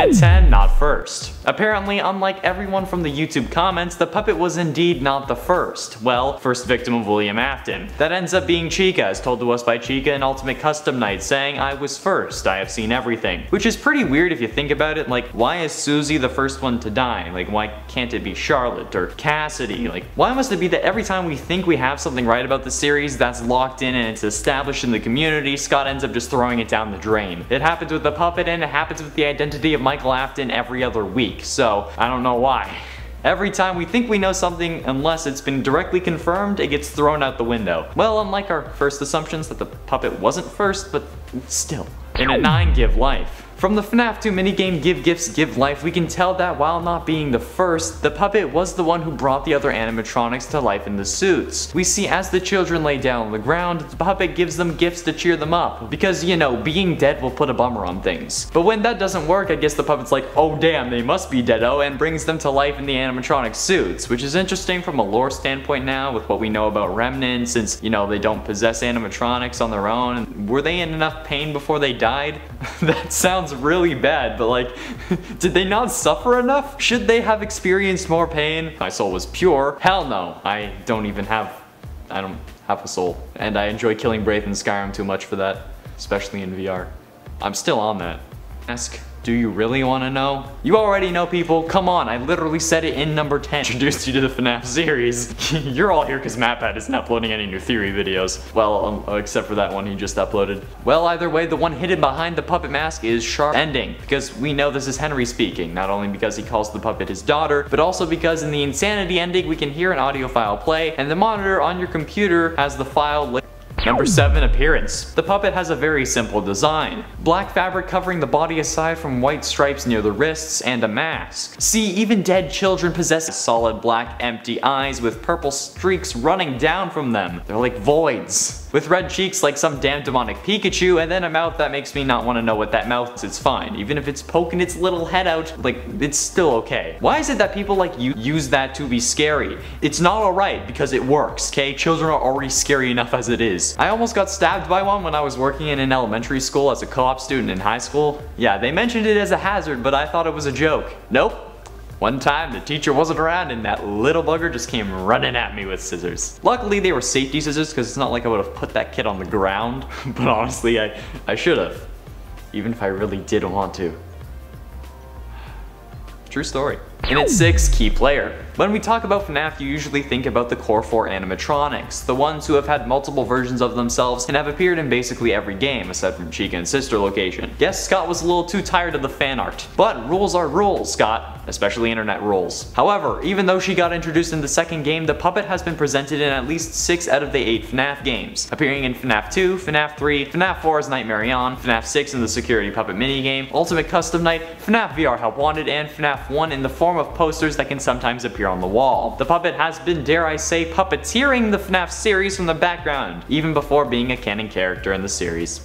And at 10, not first. Apparently, unlike everyone from the YouTube comments, the puppet was indeed not the first. Well, first victim of William Afton. That ends up being Chica, as told to us by Chica in Ultimate Custom Night, saying, "I was first, I have seen everything." Which is pretty weird if you think about it. Like, why is Susie the first one to die? Like, why can't it be Charlotte or Cassidy? Like, why must it be that every time we think we have something right about the series that's locked in and it's established in the community, Scott ends up just throwing it down the drain? It happens with the puppet and it happens with the identity of Michael Afton every other week, so I don't know why. Every time we think we know something, unless it's been directly confirmed, it gets thrown out the window. Well, unlike our first assumptions that the puppet wasn't first, but still. And at 9, Give Life. From the FNAF 2 minigame Give Gifts, Give Life, we can tell that while not being the first, the puppet was the one who brought the other animatronics to life in the suits. We see as the children lay down on the ground, the puppet gives them gifts to cheer them up, because, you know, being dead will put a bummer on things. But when that doesn't work, I guess the puppet's like, oh damn, they must be dead-o, and brings them to life in the animatronic suits, which is interesting from a lore standpoint now with what we know about Remnant, since, you know, they don't possess animatronics on their own. Were they in enough pain before they died? That sounds really bad, but like, did they not suffer enough? Should they have experienced more pain? My soul was pure. Hell no. I don't have a soul. And I enjoy killing Wraith in Skyrim too much for that, especially in VR. I'm still on that. Ask, do you really want to know? You already know, people. Come on, I literally said it in number 10. Introduced you to the FNAF series. You're all here because MatPat isn't uploading any new theory videos. Well, except for that one he just uploaded. Well, either way, the one hidden behind the puppet mask is Sharp Ending, because we know this is Henry speaking, not only because he calls the puppet his daughter, but also because in the Insanity ending we can hear an audio file play, and the monitor on your computer has the file. Number 7, Appearance. The puppet has a very simple design. Black fabric covering the body aside from white stripes near the wrists and a mask. See, even dead children possess solid black empty eyes with purple streaks running down from them. They're like voids. With red cheeks like some damn demonic Pikachu, and then a mouth that makes me not want to know what that mouth is. It's fine. Even if it's poking its little head out, like, it's still okay. Why is it that people like you use that to be scary? It's not alright because it works, okay? Children are already scary enough as it is. I almost got stabbed by one when I was working in an elementary school as a co-op student in high school. Yeah, they mentioned it as a hazard, but I thought it was a joke. Nope. One time, the teacher wasn't around and that little bugger just came running at me with scissors. Luckily, they were safety scissors because it's not like I would have put that kid on the ground, but honestly, I should have. Even if I really did want to. True story. And at 6, Key Player. When we talk about FNAF, you usually think about the core 4 animatronics, the ones who have had multiple versions of themselves and have appeared in basically every game, aside from Chica and Sister Location. Yes, Scott was a little too tired of the fan art, but rules are rules, Scott, especially internet rules. However, even though she got introduced in the second game, the puppet has been presented in at least 6 out of the 8 FNAF games, appearing in FNAF 2, FNAF 3, FNAF 4's Nightmare On, FNAF 6 in the Security Puppet minigame, Ultimate Custom Night, FNAF VR Help Wanted, and FNAF 1 in the form of posters that can sometimes appear on the wall. The puppet has been, dare I say, puppeteering the FNAF series from the background, even before being a canon character in the series.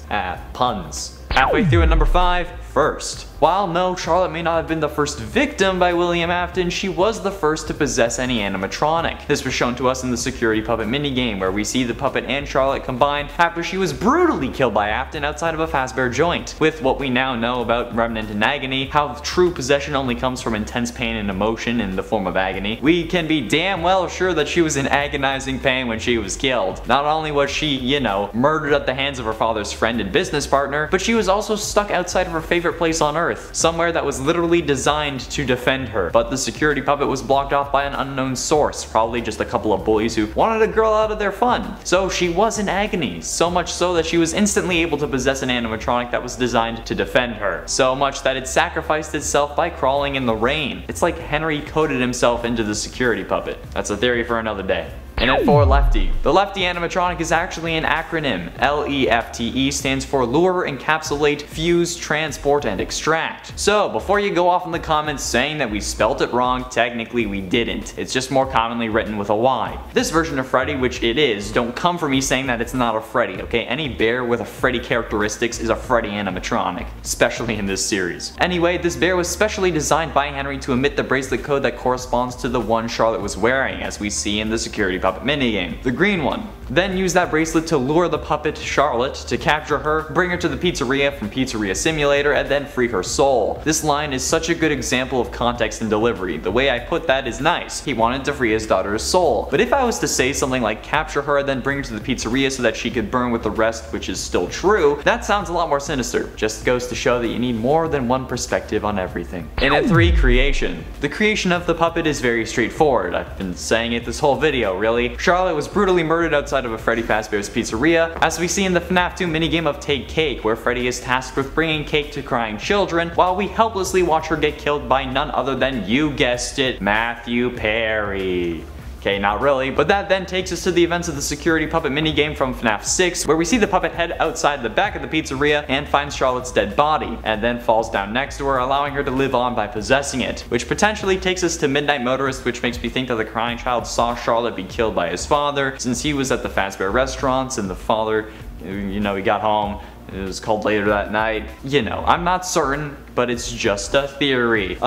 Puns. Halfway through at number 5, First. While no, Charlotte may not have been the first victim by William Afton, she was the first to possess any animatronic. This was shown to us in the Security Puppet minigame, where we see the puppet and Charlotte combined after she was brutally killed by Afton outside of a Fazbear joint. With what we now know about Remnant and Agony, how true possession only comes from intense pain and emotion in the form of agony, we can be damn well sure that she was in agonizing pain when she was killed. Not only was she, you know, murdered at the hands of her father's friend and business partner, but she was also stuck outside of her favorite place on Earth, somewhere that was literally designed to defend her. But the security puppet was blocked off by an unknown source, probably just a couple of bullies who wanted a girl out of their fun. So she was in agony, so much so that she was instantly able to possess an animatronic that was designed to defend her. So much that it sacrificed itself by crawling in the rain. It's like Henry coded himself into the security puppet. That's a theory for another day. And at 4, Lefty. The Lefty animatronic is actually an acronym. LEFTE stands for Lure, Encapsulate, Fuse, Transport, and Extract. So, before you go off in the comments saying that we spelt it wrong, technically we didn't. It's just more commonly written with a Y. This version of Freddy, which it is, don't come for me saying that it's not a Freddy, okay? Any bear with a Freddy characteristics is a Freddy animatronic, especially in this series. Anyway, this bear was specially designed by Henry to emit the bracelet code that corresponds to the one Charlotte was wearing, as we see in the security puppet minigame. The green one. then use that bracelet to lure the puppet Charlotte, to capture her, bring her to the pizzeria from Pizzeria Simulator, and then free her soul. This line is such a good example of context and delivery. The way I put that is nice. He wanted to free his daughter's soul. But if I was to say something like capture her and then bring her to the pizzeria so that she could burn with the rest, which is still true, that sounds a lot more sinister. Just goes to show that you need more than one perspective on everything. And at 3, creation. The creation of the puppet is very straightforward. I've been saying it this whole video, really. Charlotte was brutally murdered outside of a Freddy Fazbear's Pizzeria, as we see in the FNAF 2 minigame of Take Cake, where Freddy is tasked with bringing cake to crying children, while we helplessly watch her get killed by none other than, you guessed it, Matthew Perry. Okay, not really, but that then takes us to the events of the security puppet minigame from FNAF 6, where we see the puppet head outside the back of the pizzeria and finds Charlotte's dead body, and then falls down next to her, allowing her to live on by possessing it, which potentially takes us to Midnight Motorist, which makes me think that the crying child saw Charlotte be killed by his father, since he was at the Fazbear restaurants, and the father, you know, he got home. It was called later that night. You know, I'm not certain, but it's just a theory.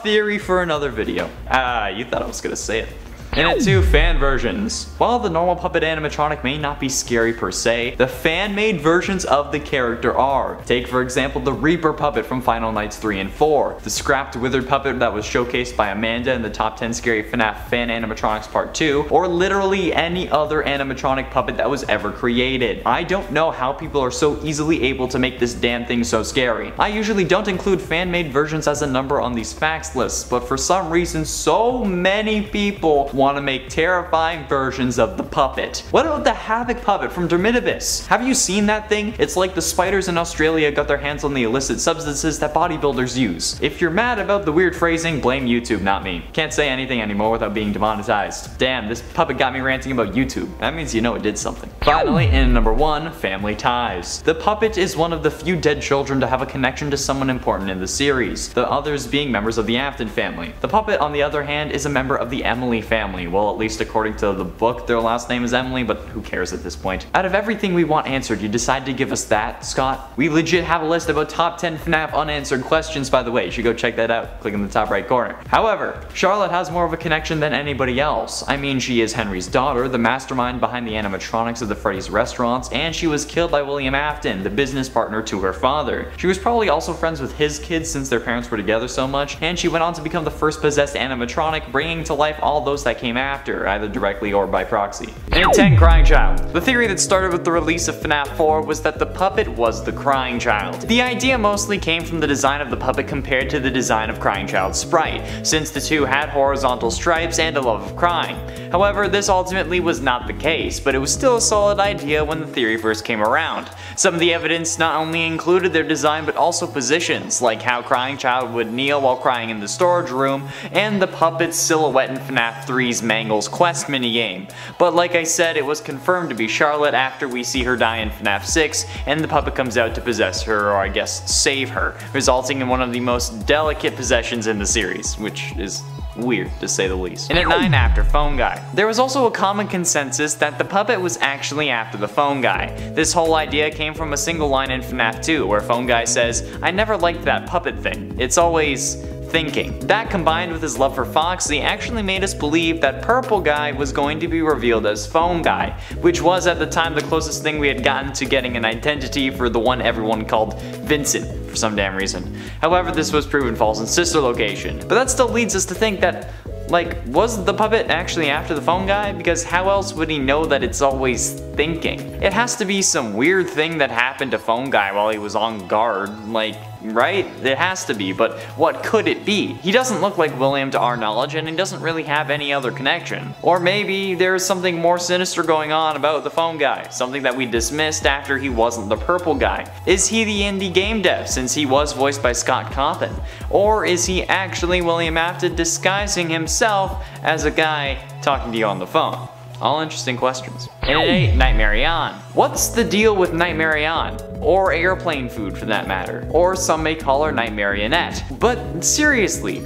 Theory for another video. You thought I was gonna say it. And at 2, fan versions. While the normal puppet animatronic may not be scary per se, the fan-made versions of the character are. Take for example the Reaper puppet from Final Nights 3 and 4, the scrapped withered puppet that was showcased by Amanda in the Top 10 Scary FNAF Fan Animatronics Part 2, or literally any other animatronic puppet that was ever created. I don't know how people are so easily able to make this damn thing so scary. I usually don't include fan-made versions as a number on these facts lists, but for some reason so many people want to make terrifying versions of the puppet. What about the Havoc puppet from Dermitibus? Have you seen that thing? It's like the spiders in Australia got their hands on the illicit substances that bodybuilders use. If you're mad about the weird phrasing, blame YouTube, not me. Can't say anything anymore without being demonetized. Damn, this puppet got me ranting about YouTube. That means you know it did something. Finally, in number 1, family ties. The puppet is one of the few dead children to have a connection to someone important in the series, the others being members of the Afton family. The puppet, on the other hand, is a member of the Emily family. Well, at least according to the book, their last name is Emily, but who cares at this point? Out of everything we want answered, you decide to give us that, Scott? We legit have a list about top 10 FNAF unanswered questions, by the way. You should go check that out. Click in the top right corner. However, Charlotte has more of a connection than anybody else. I mean, she is Henry's daughter, the mastermind behind the animatronics of the Freddy's restaurants, and she was killed by William Afton, the business partner to her father. She was probably also friends with his kids since their parents were together so much, and she went on to become the first possessed animatronic, bringing to life all those that came after, either directly or by proxy. And at 10, Crying Child. The theory that started with the release of FNAF 4 was that the puppet was the Crying Child. The idea mostly came from the design of the puppet compared to the design of Crying Child's sprite, since the two had horizontal stripes and a love of crying. However, this ultimately was not the case, but it was still a solid idea when the theory first came around. Some of the evidence not only included their design but also positions, like how Crying Child would kneel while crying in the storage room, and the puppet's silhouette in FNAF 3's Mangle's Quest minigame. But like I said, it was confirmed to be Charlotte after we see her die in FNAF 6, and the puppet comes out to possess her, or I guess save her, resulting in one of the most delicate possessions in the series, which is weird to say the least. And at 9, after Phone Guy. There was also a common consensus that the puppet was actually after the Phone Guy. This whole idea came from a single line in FNAF 2 where Phone Guy says, "I never liked that puppet thing. It's always thinking." That combined with his love for Foxy actually made us believe that Purple Guy was going to be revealed as Phone Guy, which was at the time the closest thing we had gotten to getting an identity for the one everyone called Vincent for some damn reason. However, this was proven false in Sister Location. But that still leads us to think that, like, was the puppet actually after the Phone Guy? Because how else would he know that it's always thinking? It has to be some weird thing that happened to Phone Guy while he was on guard, like, right? It has to be, but what could it be? He doesn't look like William to our knowledge, and he doesn't really have any other connection. Or maybe there's something more sinister going on about the Phone Guy, something that we dismissed after he wasn't the Purple Guy. Is he the indie game dev, since he was voiced by Scott Cawthon? Or is he actually William Afton disguising himself as a guy talking to you on the phone? All interesting questions. And at 8, Nightmare On. What's the deal with Nightmare On? Or airplane food for that matter. Or some may call her Nightmarionette. But seriously,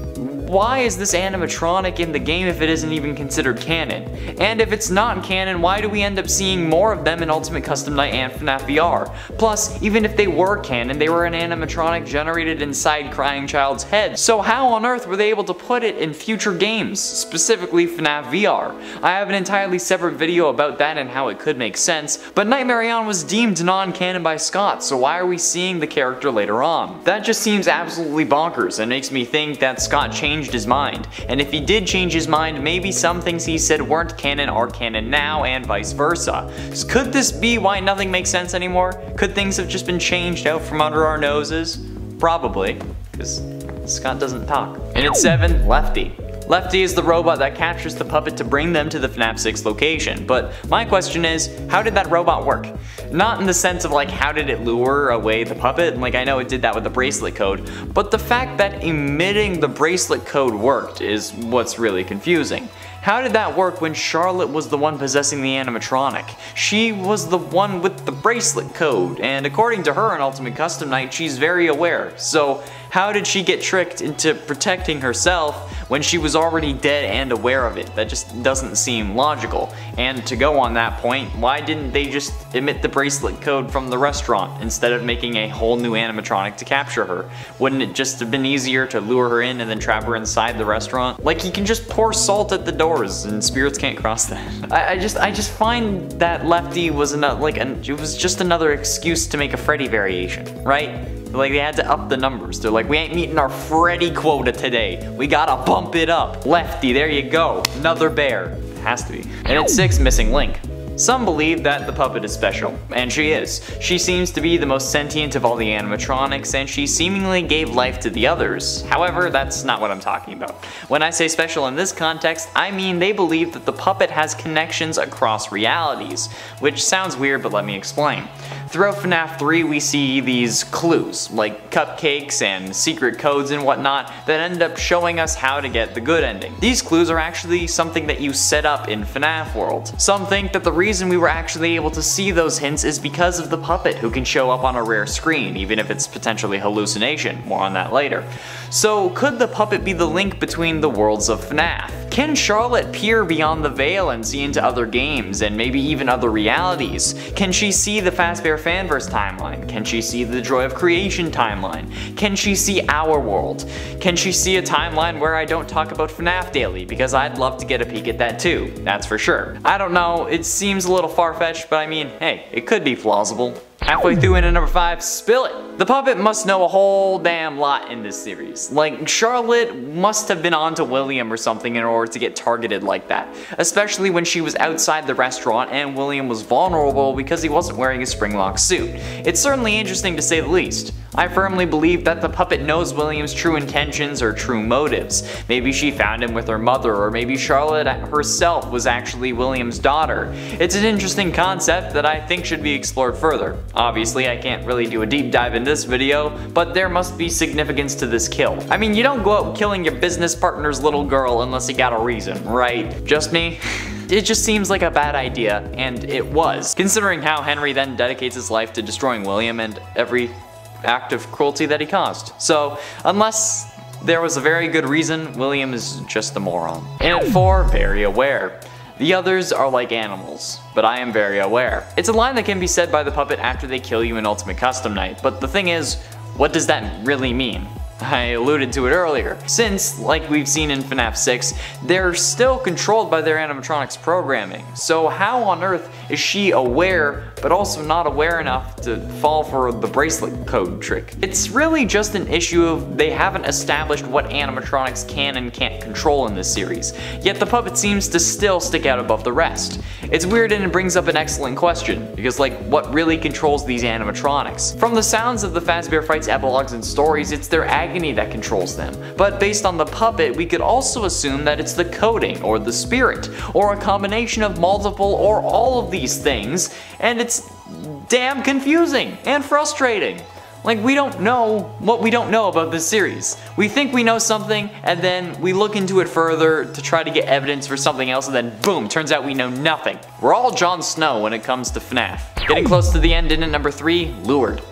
why is this animatronic in the game if it isn't even considered canon? And if it's not canon, why do we end up seeing more of them in Ultimate Custom Night and FNAF VR? Plus, even if they were canon, they were an animatronic generated inside Crying Child's head, so how on earth were they able to put it in future games, specifically FNAF VR? I have an entirely separate video about that and how it could make sense, but Nightmare On was deemed non-canon by Scott, so why are we seeing the character later on? That just seems absolutely bonkers and makes me think that Scott changed his mind, and if he did change his mind, maybe some things he said weren't canon are canon now and vice versa. So could this be why nothing makes sense anymore? Could things have just been changed out from under our noses? Probably, because Scott doesn't talk. And at 7, Lefty. Lefty is the robot that captures the puppet to bring them to the FNAF 6 location, but my question is, how did that robot work? Not in the sense of like how did it lure away the puppet, like I know it did that with the bracelet code, but the fact that emitting the bracelet code worked is what's really confusing. How did that work when Charlotte was the one possessing the animatronic? She was the one with the bracelet code, and according to her in Ultimate Custom Night, she's very aware. So how did she get tricked into protecting herself when she was already dead and aware of it? That just doesn't seem logical. And to go on that point, why didn't they just emit the bracelet code from the restaurant instead of making a whole new animatronic to capture her? Wouldn't it just have been easier to lure her in and then trap her inside the restaurant? Like, you can just pour salt at the doors and spirits can't cross that. I just find that Lefty was it was just another excuse to make a Freddy variation, right? Like, they had to up the numbers. They're like, we ain't meeting our Freddy quota today. We gotta bump it up. Lefty, there you go. Another bear. It has to be. And at 6, Missing Link. Some believe that the puppet is special, and she is. She seems to be the most sentient of all the animatronics, and she seemingly gave life to the others. However, that's not what I'm talking about. When I say special in this context, I mean they believe that the puppet has connections across realities, which sounds weird, but let me explain. Throughout FNAF 3, we see these clues, like cupcakes and secret codes and whatnot, that end up showing us how to get the good ending. These clues are actually something that you set up in FNAF World. Some think that the reason we were actually able to see those hints is because of the puppet, who can show up on a rare screen, even if it's potentially hallucination. More on that later. So could the puppet be the link between the worlds of FNAF? Can Charlotte peer beyond the veil and see into other games, and maybe even other realities? Can she see the Fazbear Fanverse timeline? Can she see the Joy of Creation timeline? Can she see our world? Can she see a timeline where I don't talk about FNAF daily? Because I'd love to get a peek at that too, that's for sure. I don't know, it seems a little far-fetched, but I mean, hey, it could be plausible. Halfway through into number 5, Spill It. The puppet must know a whole damn lot in this series. Like, Charlotte must have been onto William or something in order to get targeted like that. Especially when she was outside the restaurant and William was vulnerable because he wasn't wearing a spring-lock suit. It's certainly interesting to say the least. I firmly believe that the puppet knows William's true intentions or true motives. Maybe she found him with her mother, or maybe Charlotte herself was actually William's daughter. It's an interesting concept that I think should be explored further. Obviously, I can't really do a deep dive in this video, but there must be significance to this kill. I mean, you don't go out killing your business partner's little girl unless you got a reason, right? Just me? It just seems like a bad idea, and it was, considering how Henry then dedicates his life to destroying William and every act of cruelty that he caused. So, unless there was a very good reason, William is just a moron. And at 4, Very Aware. The others are like animals, but I am very aware. It's a line that can be said by the puppet after they kill you in Ultimate Custom Night, but the thing is, what does that really mean? I alluded to it earlier. Since, like we've seen in FNAF 6, they're still controlled by their animatronics programming. So how on earth is she aware, but also not aware enough to fall for the bracelet code trick? It's really just an issue of they haven't established what animatronics can and can't control in this series, yet the puppet seems to still stick out above the rest. It's weird and it brings up an excellent question, because like, what really controls these animatronics? From the sounds of the Fazbear Frights epilogues and stories, it's their agony that controls them, but based on the puppet, we could also assume that it's the coding, or the spirit, or a combination of multiple or all of these things, and it's damn confusing and frustrating. Like, we don't know what we don't know about this series. We think we know something, and then we look into it further to try to get evidence for something else, and then boom, turns out we know nothing. We're all Jon Snow when it comes to FNAF. Getting close to the end in at number 3, Lured.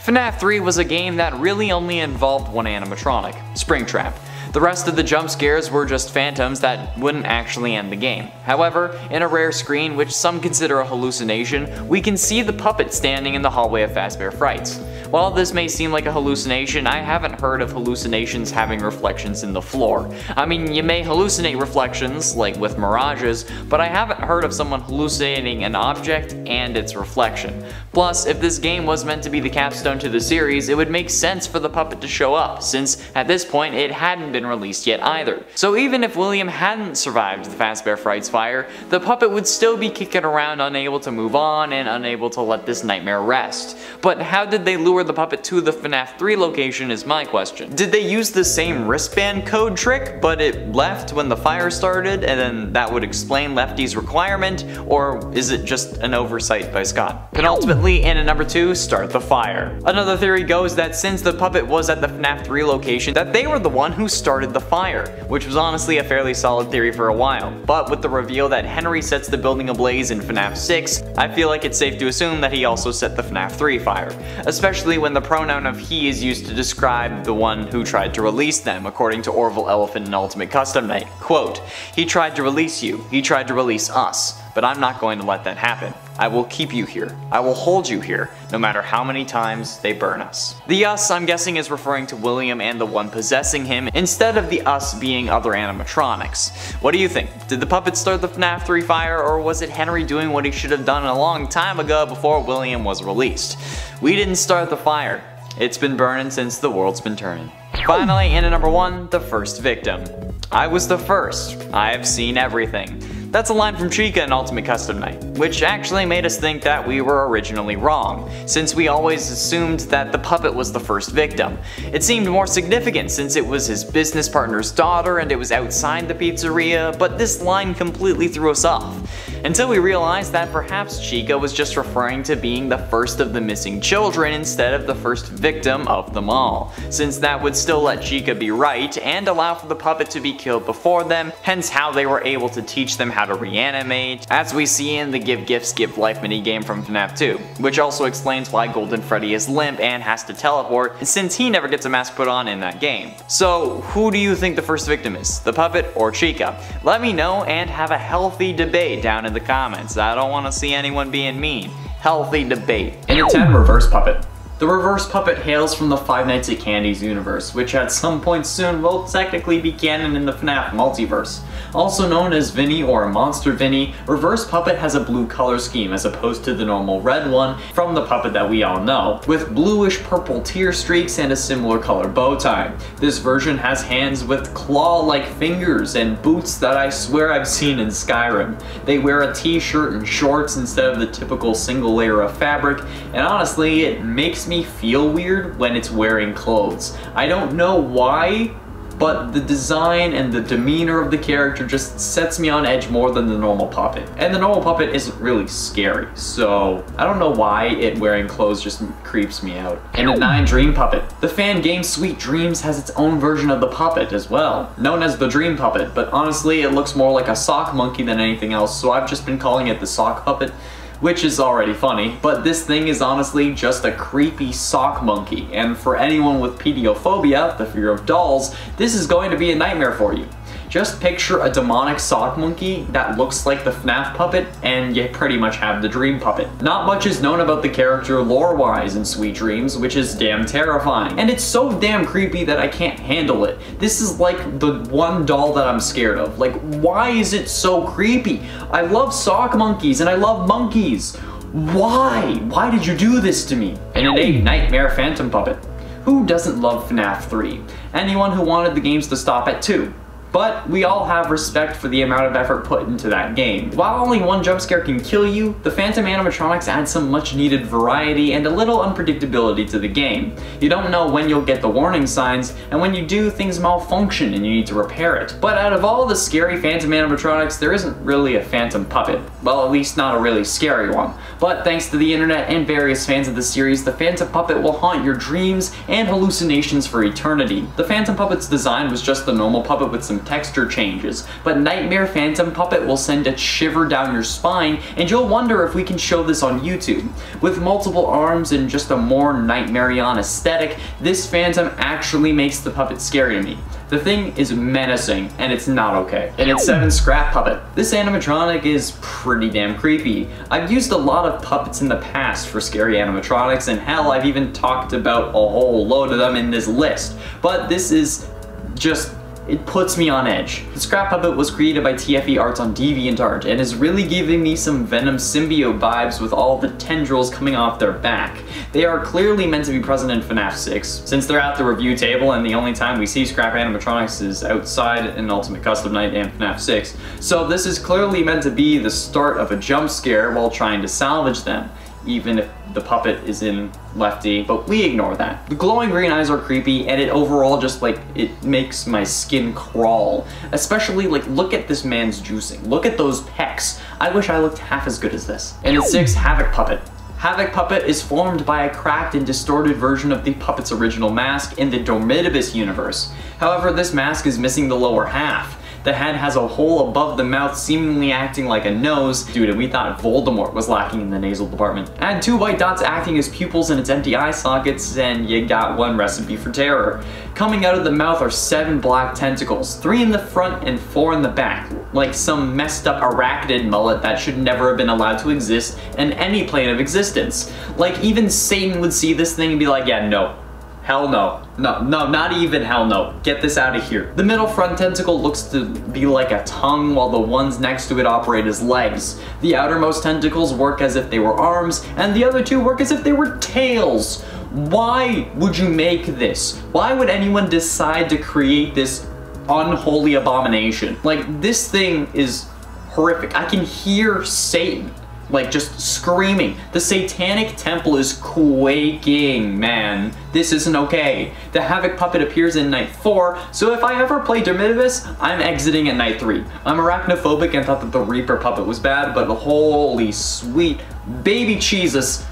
FNAF 3 was a game that really only involved one animatronic, Springtrap. The rest of the jump scares were just phantoms that wouldn't actually end the game. However, in a rare screen, which some consider a hallucination, we can see the puppet standing in the hallway of Fazbear Frights. While this may seem like a hallucination, I haven't heard of hallucinations having reflections in the floor. I mean, you may hallucinate reflections, like with mirages, but I haven't heard of someone hallucinating an object and its reflection. Plus, if this game was meant to be the capstone to the series, it would make sense for the puppet to show up, since at this point it hadn't been released yet either. So even if William hadn't survived the Fazbear Frights fire, the puppet would still be kicking around, unable to move on and unable to let this nightmare rest. But how did they lure the puppet to the FNAF 3 location is my question. Did they use the same wristband code trick, but it left when the fire started and then that would explain Lefty's requirement, or is it just an oversight by Scott? Penultimately, and at number 2, start the fire. Another theory goes that since the puppet was at the FNAF 3 location, that they were the one who started the fire, which was honestly a fairly solid theory for a while. But with the reveal that Henry sets the building ablaze in FNAF 6, I feel like it's safe to assume that he also set the FNAF 3 fire, especially when the pronoun of he is used to describe the one who tried to release them, according to Orville Elephant in Ultimate Custom Night. Quote, "He tried to release you, he tried to release us, but I'm not going to let that happen. I will keep you here. I will hold you here, no matter how many times they burn us." The us, I'm guessing, is referring to William and the one possessing him, instead of the us being other animatronics. What do you think? Did the puppet start the FNAF 3 fire, or was it Henry doing what he should have done a long time ago before William was released? We didn't start the fire. It's been burning since the world's been turning. Finally, and at number 1, the first victim. I was the first. I have seen everything. That's a line from Chica in Ultimate Custom Night, which actually made us think that we were originally wrong, since we always assumed that the puppet was the first victim. It seemed more significant since it was his business partner's daughter and it was outside the pizzeria, but this line completely threw us off. Until we realized that perhaps Chica was just referring to being the first of the missing children instead of the first victim of them all, since that would still let Chica be right and allow for the puppet to be killed before them, hence how they were able to teach them how to reanimate, as we see in the Give Gifts Give Life minigame from FNAF 2, which also explains why Golden Freddy is limp and has to teleport, since he never gets a mask put on in that game. So who do you think the first victim is, the puppet or Chica? Let me know and have a healthy debate down in the comments. I don't want to see anyone being mean. Healthy debate. And a 10, Reverse Puppet. The Reverse Puppet hails from the Five Nights at Candy's universe, which at some point soon will technically be canon in the FNAF multiverse. Also known as Vinny or Monster Vinny, Reverse Puppet has a blue color scheme as opposed to the normal red one from the puppet that we all know, with bluish purple tear streaks and a similar color bow tie. This version has hands with claw-like fingers and boots that I swear I've seen in Skyrim. They wear a t-shirt and shorts instead of the typical single layer of fabric, and honestly it makes me feel weird when it's wearing clothes. I don't know why, but the design and the demeanor of the character just sets me on edge more than the normal puppet. And the normal puppet isn't really scary, so I don't know why it wearing clothes just creeps me out. And at 9, Dream Puppet. The fan game Sweet Dreams has its own version of the puppet as well, known as the Dream Puppet, but honestly it looks more like a sock monkey than anything else, so I've just been calling it the Sock Puppet, which is already funny, but this thing is honestly just a creepy sock monkey, and for anyone with pediophobia, the fear of dolls, this is going to be a nightmare for you. Just picture a demonic sock monkey that looks like the FNAF puppet, and you pretty much have the Dream Puppet. Not much is known about the character lore-wise in Sweet Dreams, which is damn terrifying. And it's so damn creepy that I can't handle it. This is like the one doll that I'm scared of. Like, why is it so creepy? I love sock monkeys and I love monkeys. Why? Why did you do this to me? And at 8, Nightmare Phantom Puppet. Who doesn't love FNAF 3? Anyone who wanted the games to stop at 2. But we all have respect for the amount of effort put into that game. While only one jump scare can kill you, the Phantom animatronics add some much needed variety and a little unpredictability to the game. You don't know when you'll get the warning signs, and when you do, things malfunction and you need to repair it. But out of all the scary Phantom animatronics, there isn't really a Phantom puppet. Well, at least not a really scary one. But thanks to the internet and various fans of the series, the Phantom puppet will haunt your dreams and hallucinations for eternity. The Phantom puppet's design was just the normal puppet with some some texture changes, but Nightmare Phantom Puppet will send a shiver down your spine, and you'll wonder if we can show this on YouTube. With multiple arms and just a more Nightmare-ian aesthetic, this Phantom actually makes the puppet scary to me. The thing is menacing, and it's not okay. And it's 7 Scrap Puppet. This animatronic is pretty damn creepy. I've used a lot of puppets in the past for scary animatronics, and hell, I've even talked about a whole load of them in this list. But this is just, it puts me on edge. The Scrap Puppet was created by TFE Arts on DeviantArt and is really giving me some Venom symbiote vibes with all the tendrils coming off their back. They are clearly meant to be present in FNAF 6, since they're at the review table and the only time we see Scrap animatronics is outside in Ultimate Custom Night and FNAF 6. So this is clearly meant to be the start of a jump scare while trying to salvage them, even if the puppet is in Lefty, but we ignore that. The glowing green eyes are creepy, and it overall just like, it makes my skin crawl. Especially like, look at this man's juicing. Look at those pecs. I wish I looked half as good as this. And it's 6 Havoc Puppet. Havoc Puppet is formed by a cracked and distorted version of the puppet's original mask in the Dormitibus universe. However, this mask is missing the lower half. The head has a hole above the mouth, seemingly acting like a nose. Dude, we thought Voldemort was lacking in the nasal department. Add 2 white dots acting as pupils in its empty eye sockets, and you got one recipe for terror. Coming out of the mouth are 7 black tentacles, 3 in the front and 4 in the back, like some messed up arachnid mullet that should never have been allowed to exist in any plane of existence. Like, even Satan would see this thing and be like, yeah, no. Hell no. No, not even hell no. Get this out of here. The middle front tentacle looks to be like a tongue, while the ones next to it operate as legs. The outermost tentacles work as if they were arms, and the other 2 work as if they were tails. Why would you make this? Why would anyone decide to create this unholy abomination? Like, this thing is horrific. I can hear Satan, like, just screaming. The Satanic Temple is quaking, man. This isn't okay. The Havoc Puppet appears in Night 4, so if I ever play Dormitibus, I'm exiting at Night 3. I'm arachnophobic and thought that the Reaper Puppet was bad, but holy sweet baby Jesus,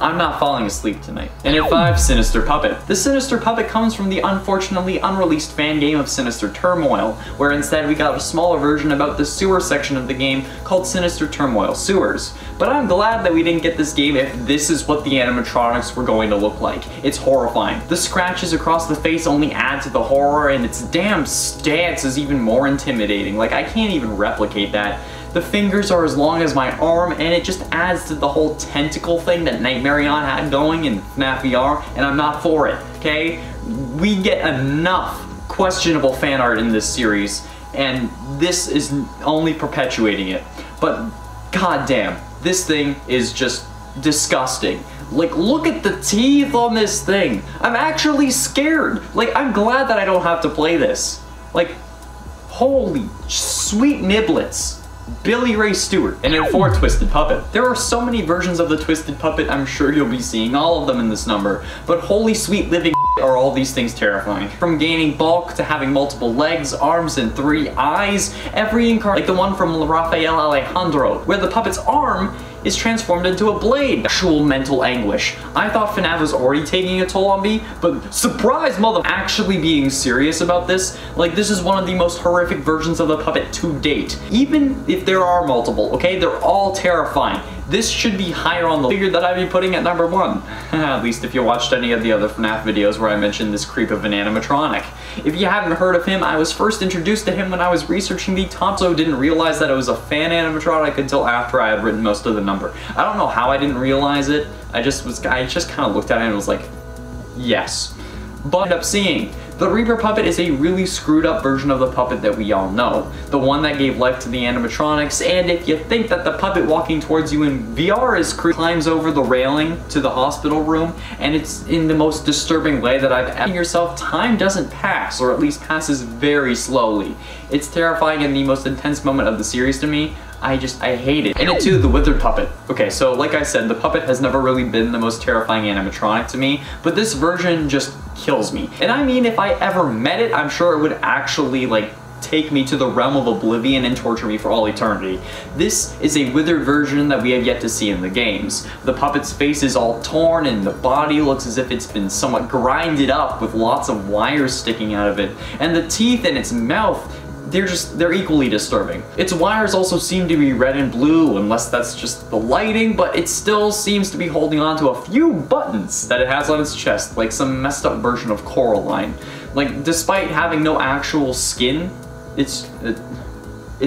I'm not falling asleep tonight. And at 5, Sinister Puppet. The Sinister Puppet comes from the unfortunately unreleased fan game of Sinister Turmoil, where instead we got a smaller version about the sewer section of the game called Sinister Turmoil Sewers. But I'm glad that we didn't get this game if this is what the animatronics were going to look like. It's horrifying. The scratches across the face only add to the horror, and its damn stance is even more intimidating. Like, I can't even replicate that. The fingers are as long as my arm, and it just adds to the whole tentacle thing that Nightmare-ian had going in FNAF VR, and I'm not for it, okay? We get enough questionable fan art in this series, and this is only perpetuating it. But goddamn, this thing is just disgusting. Like, look at the teeth on this thing. I'm actually scared. Like, I'm glad that I don't have to play this. Like, holy sweet niblets. Billy Ray Stewart. And in 4, Twisted Puppet. There are so many versions of the Twisted Puppet, I'm sure you'll be seeing all of them in this number, but holy sweet living are all these things terrifying. From gaining bulk to having multiple legs, arms, and 3 eyes, every incarnation, like the one from Rafael Alejandro, where the puppet's arm is transformed into a blade. Actual mental anguish. I thought FNAF was already taking a toll on me, but surprise mother, actually being serious about this, like, this is one of the most horrific versions of the puppet to date. Even if there are multiple, okay, they're all terrifying. This should be higher on the figure that I'd be putting at number 1. At least if you watched any of the other FNAF videos where I mentioned this creep of an animatronic. If you haven't heard of him, I was first introduced to him when I was researching the top, so didn't realize that it was a fan animatronic until after I had written most of the number. I don't know how I didn't realize it. I just kind of looked at it and was like, yes. But I ended up seeing the Reaper Puppet is a really screwed up version of the puppet that we all know. The one that gave life to the animatronics, and if you think that the puppet walking towards you in VR is creepy, climbs over the railing to the hospital room, and it's in the most disturbing way that I've ever yourself, time doesn't pass, or at least passes very slowly. It's terrifying and the most intense moment of the series to me. I hate it. And it too, the Withered Puppet. Okay, so like I said, the puppet has never really been the most terrifying animatronic to me, but this version just kills me. And I mean, if I ever met it, I'm sure it would actually, like, take me to the realm of oblivion and torture me for all eternity. This is a withered version that we have yet to see in the games. The puppet's face is all torn and the body looks as if it's been somewhat grinded up with lots of wires sticking out of it. And the teeth in its mouth they're equally disturbing. Its wires also seem to be red and blue, unless that's just the lighting, but it still seems to be holding on to a few buttons that it has on its chest, like some messed up version of Coraline. Like, despite having no actual skin, it's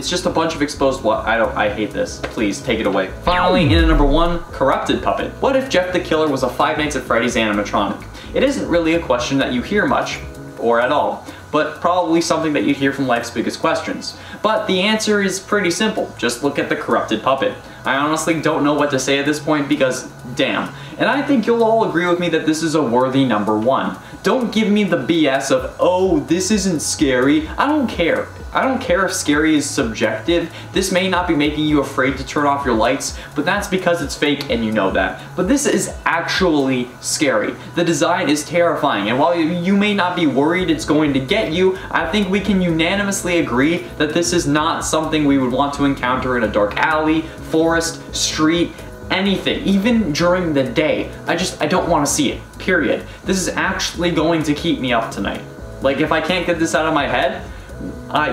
just a bunch of exposed I hate this. Please, take it away. Finally, in at number 1, Corrupted Puppet. What if Jeff the Killer was a Five Nights at Freddy's animatronic? It isn't really a question that you hear much, or at all, but probably something that you hear from life's biggest questions. But the answer is pretty simple. Just look at the Corrupted Puppet. I honestly don't know what to say at this point because, damn. And I think you'll all agree with me that this is a worthy number 1. Don't give me the BS of, oh, this isn't scary. I don't care. I don't care if scary is subjective. This may not be making you afraid to turn off your lights, but that's because it's fake and you know that. But this is actually scary. The design is terrifying, and while you may not be worried it's going to get you, I think we can unanimously agree that this is not something we would want to encounter in a dark alley, forest, street, anything, even during the day. I don't want to see it, period. This is actually going to keep me up tonight. Like, if I can't get this out of my head,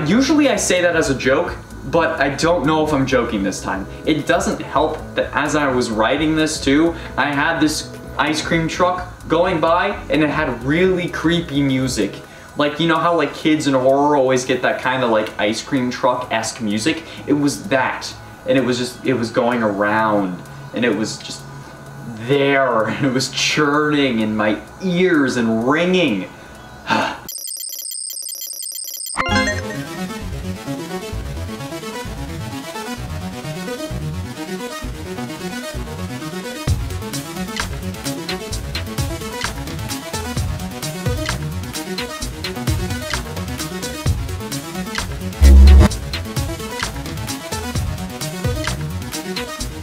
usually I say that as a joke, but I don't know if I'm joking this time. It doesn't help that as I was writing this too, I had this ice cream truck going by and it had really creepy music. Like, you know how like kids in horror always get that kind of like ice cream truck-esque music? It was that. And it was going around and it was just there and it was churning in my ears and ringing.